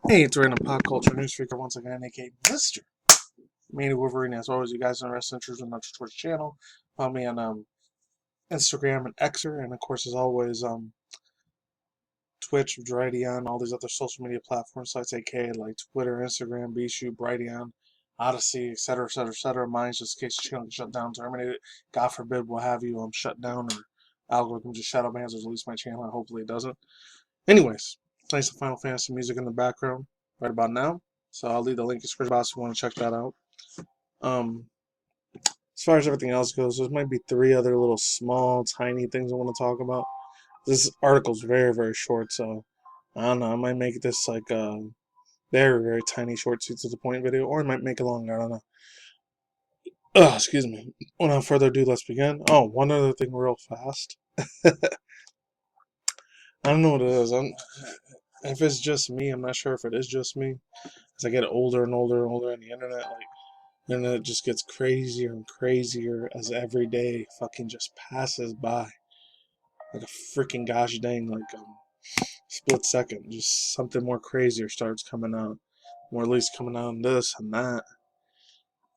Hey, it's random pop culture news freaker once again, aka Mr. Manny Wolverine. As always, you guys are interested in our Twitch channel. Follow me on Instagram and Xer, and of course, as always, Twitch, Brighteon, all these other social media platform sites, aka like Twitter, Instagram, BShoot, Brighteon, Odyssey, etc., etc., etc. Mine's just in case the channel gets shut down, terminated. God forbid, what have you, shut down or algorithm just shadow bans or release my channel, and hopefully it doesn't. Anyways, nice Final Fantasy music in the background right about now. So I'll leave the link in the description box if you want to check that out. As far as everything else goes, there might be three other little small, tiny things I want to talk about. This article's very, very short, so I don't know. I might make this like a very, very tiny, short, to the point video, or I might make it longer. I don't know. Excuse me. Without further ado, let's begin. Oh, one other thing, real fast. I don't know what it is. If it's just me, I'm not sure if it is just me. As I get older and older and older on the internet, the internet just gets crazier and crazier as every day fucking just passes by. Like a freaking gosh dang, split second. Just something more crazier starts coming out. Or at least coming out on this and that.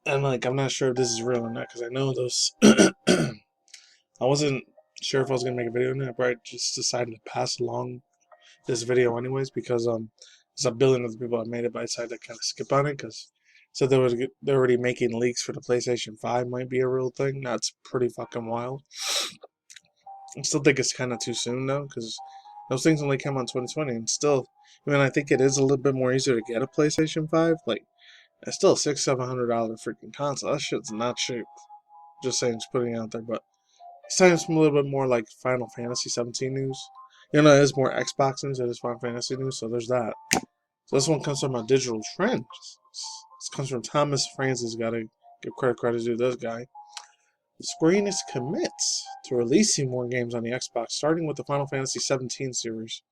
And I'm not sure if this is real or not, because I know those. I wasn't sure if I was going to make a video on it, but I just decided to pass along this video anyways, because there's a billion other people that made it, but I decided to kind of skip on it because so they're already making leaks for the PlayStation 5 might be a real thing. That's pretty fucking wild. I still think it's kind of too soon though, because those things only came out in 2020, and still, I mean, I think it is a little bit more easier to get a PlayStation 5. It's still a $600-700 freaking console. That shit's not cheap. Just saying, just putting it out there, but it's time for a little bit more like Final Fantasy 17 news. You know, it is more Xbox news than it is Final Fantasy news, so there's that. So this one comes from a digital trend. This comes from Thomas Francis. Gotta give credit to this guy. Square Enix commits to releasing more games on the Xbox, starting with the Final Fantasy 17 series.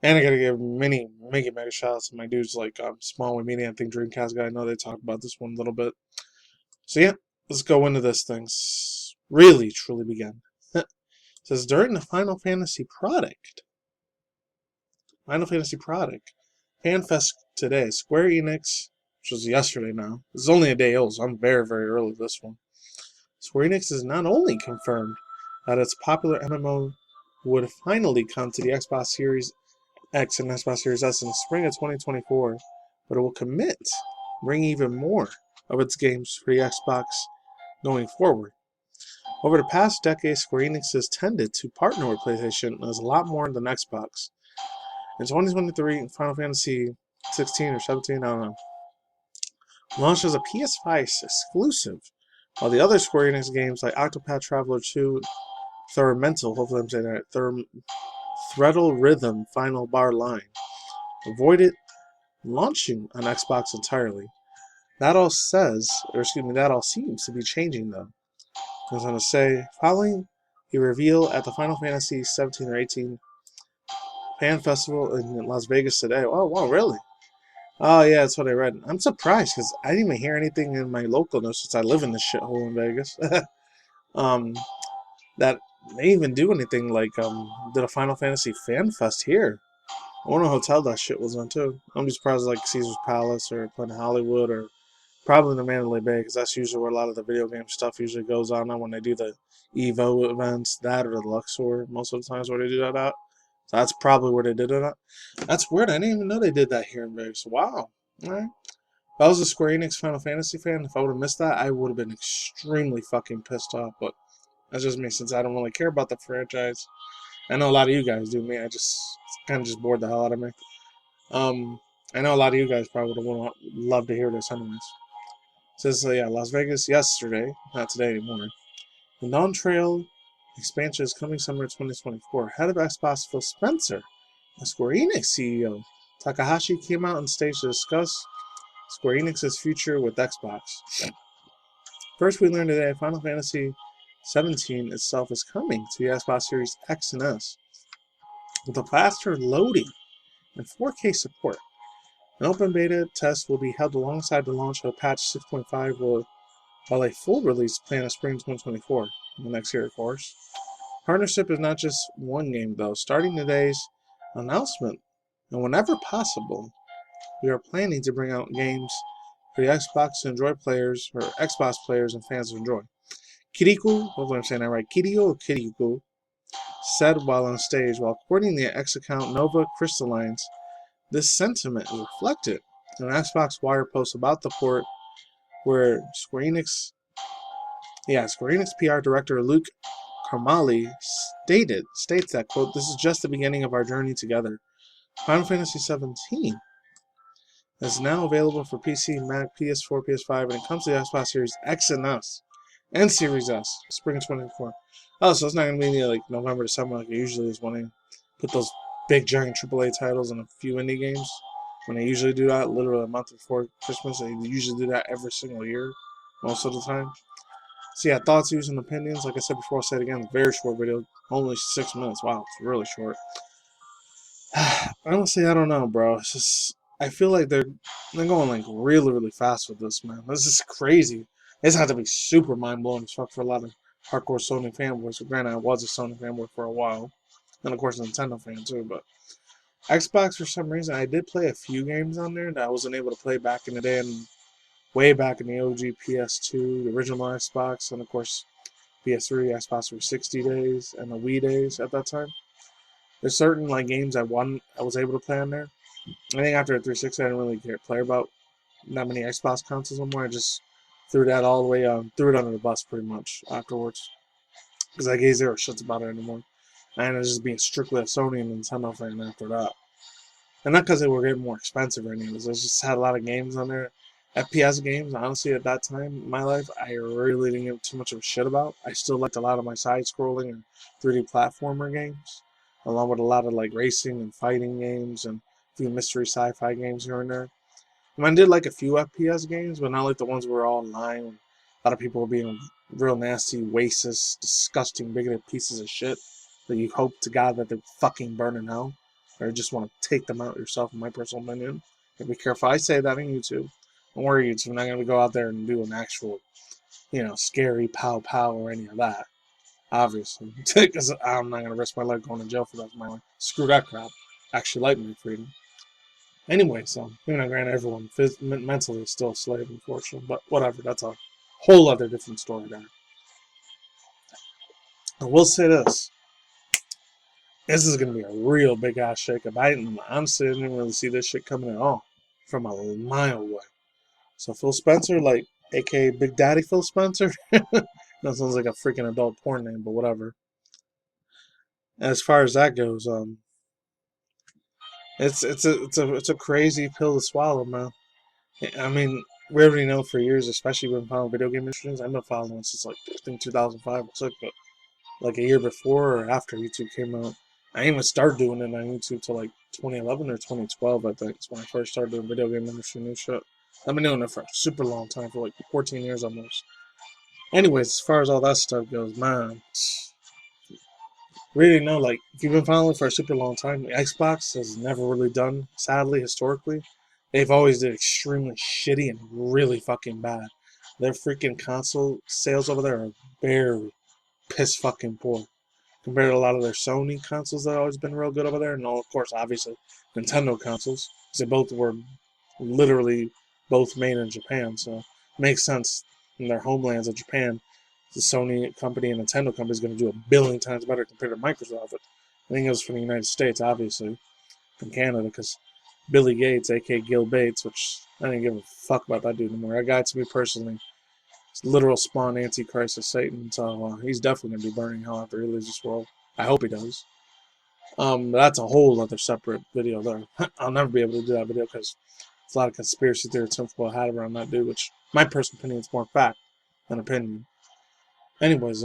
And I gotta give many mega shout outs to my dudes like Small with Media. I think Dreamcast guy. I know they talked about this one a little bit. So yeah, let's go into this thing. Really, truly begin. It says during the Final Fantasy product, FanFest today, Square Enix, which was yesterday now. This is only a day old, so I'm very, very early with this one. Square Enix has not only confirmed that its popular MMO would finally come to the Xbox Series X and Xbox Series S in the spring of 2024, but it will commit to bring even more of its games for the Xbox going forward. Over the past decade, Square Enix has tended to partner with PlayStation as a lot more than Xbox. In 2023, Final Fantasy 16 or 17, I don't know, launched as a PS5 exclusive, while the other Square Enix games like Octopath Traveler 2, hopefully I'm saying that, Threadle Rhythm Final Bar Line, avoided launching on Xbox entirely. That all seems to be changing though. I was going to say, following a reveal at the Final Fantasy 17 or 18 Fan Festival in Las Vegas today. Oh, wow, really? Oh, yeah, that's what I read. I'm surprised because I didn't even hear anything in my local news since I live in this shithole in Vegas. That they even do anything did a Final Fantasy Fan Fest here. I wonder what hotel that shit was in, too. I'm be surprised like Caesar's Palace or Planet Hollywood or probably the Mandalay Bay, because that's usually where a lot of the video game stuff usually goes on when they do the Evo events, that or the Luxor, most of the times where they do that at. So that's probably where they did it at. That's weird. I didn't even know they did that here in Vegas. Wow. All right. If I was a Square Enix Final Fantasy fan, if I would have missed that, I would have been extremely fucking pissed off. But that's just me, since I don't really care about the franchise. I know a lot of you guys do. Me, I just kind of just bored the hell out of me. I know a lot of you guys probably would have loved to hear this anyways. It says, Las Vegas yesterday, not today anymore. The non-trail expansion is coming summer 2024. Head of Xbox PhilSpencer, the Square Enix CEO, Takahashi came out on stage to discuss Square Enix's future with Xbox. First, we learned today Final Fantasy 17 itself is coming to the Xbox Series X and S with a faster loading and 4K support. An open beta test will be held alongside the launch of patch 6.5, while a full release planned in spring 2024, the next year, of course. Partnership is not just one game, though. Starting today's announcement, and whenever possible, we are planning to bring out games for the Xbox to enjoy players, or Xbox players and fans to enjoy. Kiriko, hopefully I'm saying that right, Kiryu or Kiriko, said while on stage, while quoting the X account Nova Crystallines, this sentiment is reflected in an Xbox Wire post about the port where Square Enix PR director Luke Carmali states that, quote, this is just the beginning of our journey together. Final Fantasy17 is now available for PC, Mac, PS4, PS5, and it comes to the Xbox Series X and S and Series S, spring of 2024. Oh, so it's not going to be like November, December like it usually is when they put those big giant AAA titles and a few indie games. When they usually do that, literally a month before Christmas, they usually do that every single year, most of the time. So yeah, thoughts, views, and opinions. Like I said before, I'll say it again. Very short video, only 6 minutes. Wow, it's really short. Honestly, I don't know, bro. It's just I feel like they're going like really, really fast with this, man. This is crazy. This had to be super mind blowing as fuck for a lot of hardcore Sony fanboys. So granted, I was a Sony fanboy for a while, and of course a Nintendo fan too. But Xbox, for some reason, I did play a few games on there that I wasn't able to play back in the day, and way back in the OG PS2, the original Xbox, and of course PS3, Xbox 360 days, and the Wii days at that time. There's certain like games I was able to play on there. I think after the 360, I didn't really care about that many Xbox consoles anymore. I just threw that all the way threw it under the bus pretty much afterwards because I gave zero shits about it anymore. I ended up just being strictly a Sony and Nintendo fan after that. And not because they were getting more expensive or anything. I just had a lot of games on there. FPS games, honestly, at that time in my life, I really didn't give too much of a shit about. I still liked a lot of my side-scrolling and 3D platformer games, along with a lot of like racing and fighting games and a few mystery sci-fi games here and there. And I did like a few FPS games, but not like the ones where all online. A lot of people were being real nasty, racist, disgusting, bigoted pieces of shit that you hope to God that they fucking burn in hell. Or just want to take them out yourself, in my personal opinion. And be careful. I say that on YouTube. Don't worry, YouTube. I'm not going to go out there and do an actual, scary pow pow or any of that. Obviously. Because I'm not going to risk my life going to jail for that. Screw that crap. Actually like my freedom. Anyway, so, even though granted everyone mentally is still a slave, unfortunately. But whatever, that's a whole other different story there. I will say this. This is going to be a real big ass shakeup. Honestly, I didn't really see this shit coming at all from a mile away. So PhilSpencer, like, aka Big Daddy PhilSpencer, that sounds like a freaking adult porn name, but whatever. As far as that goes, it's a crazy pill to swallow, man. I mean, we already know for years, especially when following video game industries. I've been following since like I think 2005 or 6, but like a year before or after YouTube came out. I didn't even start doing it on YouTube till like 2011 or 2012, I think. It's when I first started doing video game industry news shit. I've been doing it for a super long time, for like 14 years almost. Anyways, as far as all that stuff goes, man, really know, like, if you've been following for a super long time, Xbox has never really done, sadly, historically. They've always did extremely shitty and really fucking bad. Their freaking console sales over there are very piss fucking poor compared to a lot of their Sony consoles that have always been real good over there, and of course, obviously, Nintendo consoles, because they both were literally both made in Japan, so it makes sense in their homelands of Japan. The Sony company and Nintendo company is going to do a billion times better compared to Microsoft. But I think it was from the United States, obviously, from Canada, because Billy Gates, aka Gil Bates, which I didn't give a fuck about that dude anymore. That guy, to me personally, is literal spawn antichrist of Satan, so he's definitely going to be burning hell after he leaves this world. I hope he does. That's a whole other separate video there. I'll never be able to do that video because there's a lot of conspiracy theory tinfoil hat around that dude, which my personal opinion is more fact than opinion. Anyways,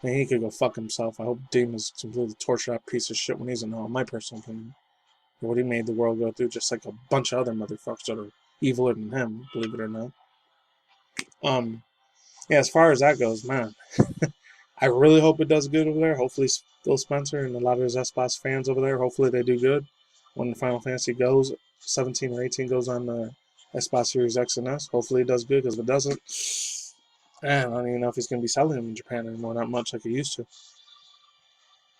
he could go fuck himself. I hope demons completely torture that piece of shit when he's in hell, my personal opinion. What he made the world go through, just like a bunch of other motherfuckers that are eviler than him, believe it or not. Yeah, as far as that goes, man, I really hope it does good over there. Hopefully PhilSpencer and a lot of his Xbox fans over there, hopefully they do good when the Final Fantasy 17 or 18 goes on the Xbox Series X and S. Hopefully it does good, because if it doesn't, I don't even know if he's going to be selling them in Japan anymore, not much like he used to.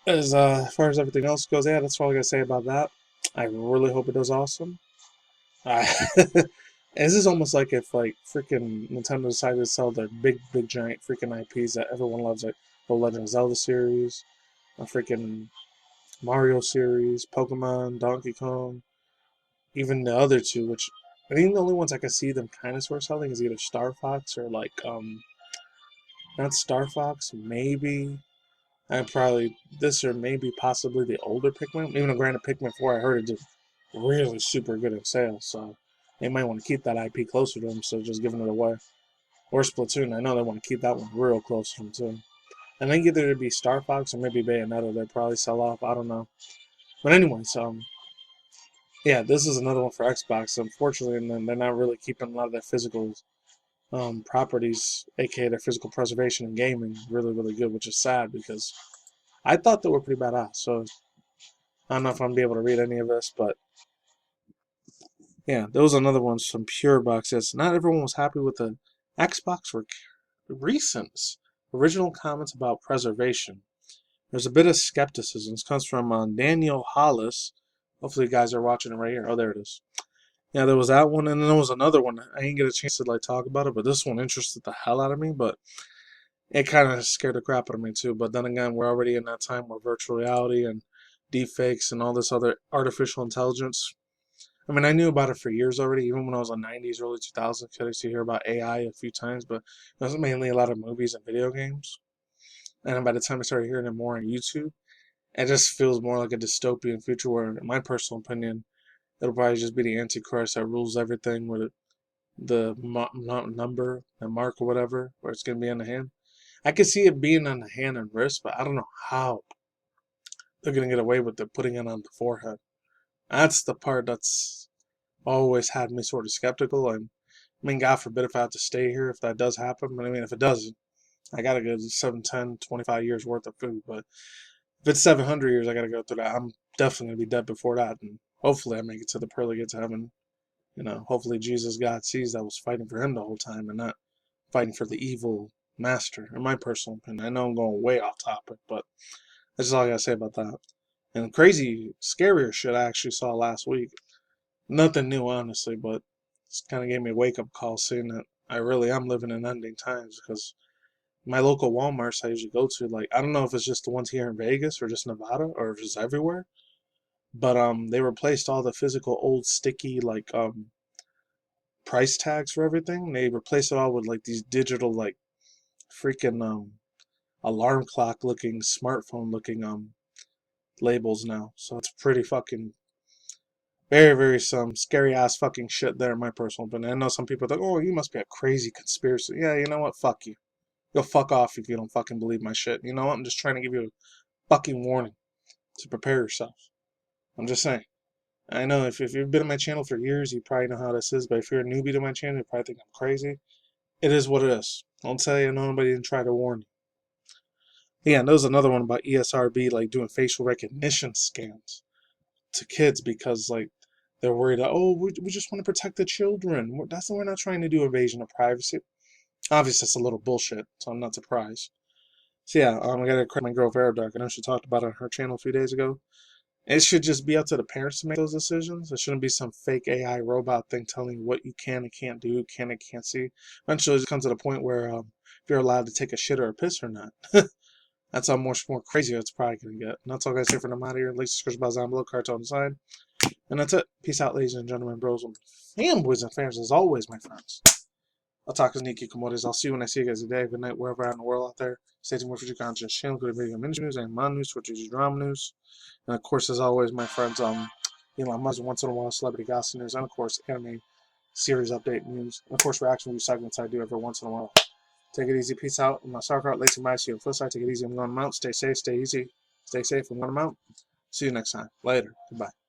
As far as everything else goes, yeah, that's all I got to say about that. I really hope it does awesome. I, this is almost like if like freaking Nintendo decided to sell their big giant freaking IPs that everyone loves, like the Legend of Zelda series, a freaking Mario series, Pokemon, Donkey Kong, even the other two, which I think the only ones I can see them kind of sort of selling is either Star Fox or like not Star Fox, maybe. And probably this or maybe possibly the older Pikmin. Even though granted Pikmin 4 I heard it did really super good in sales, so they might want to keep that IP closer to them, so just giving it away. Or Splatoon, I know they want to keep that one real close to them too. I think either it'd be Star Fox or maybe Bayonetta they'd probably sell off, I don't know. But anyways, yeah, this is another one for Xbox, unfortunately, and then they're not really keeping a lot of their physical properties, aka their physical preservation and gaming, really good, which is sad because I thought they were pretty badass. So I don't know if I'm gonna be able to read any of this, but yeah, those are another ones from Pure Boxes. Not everyone was happy with the Xbox recent original comments about preservation. There's a bit of skepticism. This comes from Daniel Hollis. Hopefully, you guys are watching it right here. Oh, there it is. Yeah, there was that one, and then there was another one. I didn't get a chance to like talk about it, but this one interested the hell out of me. But it kind of scared the crap out of me too. But then again, we're already in that time where virtual reality and deepfakes and all this other artificial intelligence. I mean, I knew about it for years already, even when I was in the 90s, early 2000s. I used to hear about AI a few times, but it was mainly a lot of movies and video games. And by the time I started hearing it more on YouTube, it just feels more like a dystopian future where, in my personal opinion, it'll probably just be the Antichrist that rules everything with the number, the mark or whatever, where it's going to be on the hand. I could see it being on the hand and wrist, but I don't know how they're going to get away with it putting it on the forehead. That's the part that's always had me sort of skeptical. And I mean, God forbid if I have to stay here, if that does happen. But I mean, if it doesn't, I got to go 7, 10, 25 years worth of food. But if it's 700 years, I got to go through that. I'm definitely going to be dead before that. And hopefully I make it to the pearly gates of heaven. You know, hopefully Jesus, God sees that I was fighting for him the whole time and not fighting for the evil master, in my personal opinion. I know I'm going way off topic, but that's all I got to say about that. And crazy, scarier shit I actually saw last week. Nothing new, honestly, but it's kind of gave me a wake-up call seeing that I really am living in ending times because my local Walmarts I usually go to, like, I don't know if it's just the ones here in Vegas or just Nevada or if it's everywhere, but they replaced all the physical old sticky like price tags for everything. They replaced it all with like these digital like freaking alarm clock looking smartphone looking labels now. So it's pretty fucking very some scary ass fucking shit there in my personal opinion. I know some people are like, oh, you must be a crazy conspiracy. Yeah, you know what? Fuck you. Go fuck off if you don't fucking believe my shit. You know what? I'm just trying to give you a fucking warning to prepare yourself. I'm just saying. I know if you've been on my channel for years, you probably know how this is, but if you're a newbie to my channel, you probably think I'm crazy. It is what it is. Don't tell you nobody didn't try to warn you. Yeah, and there was another one about ESRB like doing facial recognition scans to kids because like they're worried that we just want to protect the children. We're not trying to do invasion of privacy. Obviously, it's a little bullshit, so I'm not surprised. So yeah, I gotta credit my girl Vera Dark. I know she talked about it on her channel a few days ago. It should just be up to the parents to make those decisions. It shouldn't be some fake AI robot thing telling you what you can and can't do, can and can't see. Eventually, it just comes to the point where if you're allowed to take a shit or a piss or not. That's how much more crazier it's probably going to get. And that's all I got to say for them out here. Links description box down below, cards on the side. And that's it. Peace out, ladies and gentlemen, bros, and fanboys and fans, as always, my friends. I'll talk to Nikki Komodos. I'll see you when I see you guys today. Good night, wherever in the world out there. Stay tuned for future content. Channel, good video ministry news and my news, which is drama news. And of course, as always, my friends, Elon Musk once in a while, celebrity gossip news, and of course, anime series update news. And of course, reaction review segments I do every once in a while. Take it easy. Peace out. My star card, Lacey my CEO PhilSpencer. Take it easy. I'm going to mount. Stay safe. Stay easy. Stay safe. I'm going to mount. See you next time. Later. Goodbye.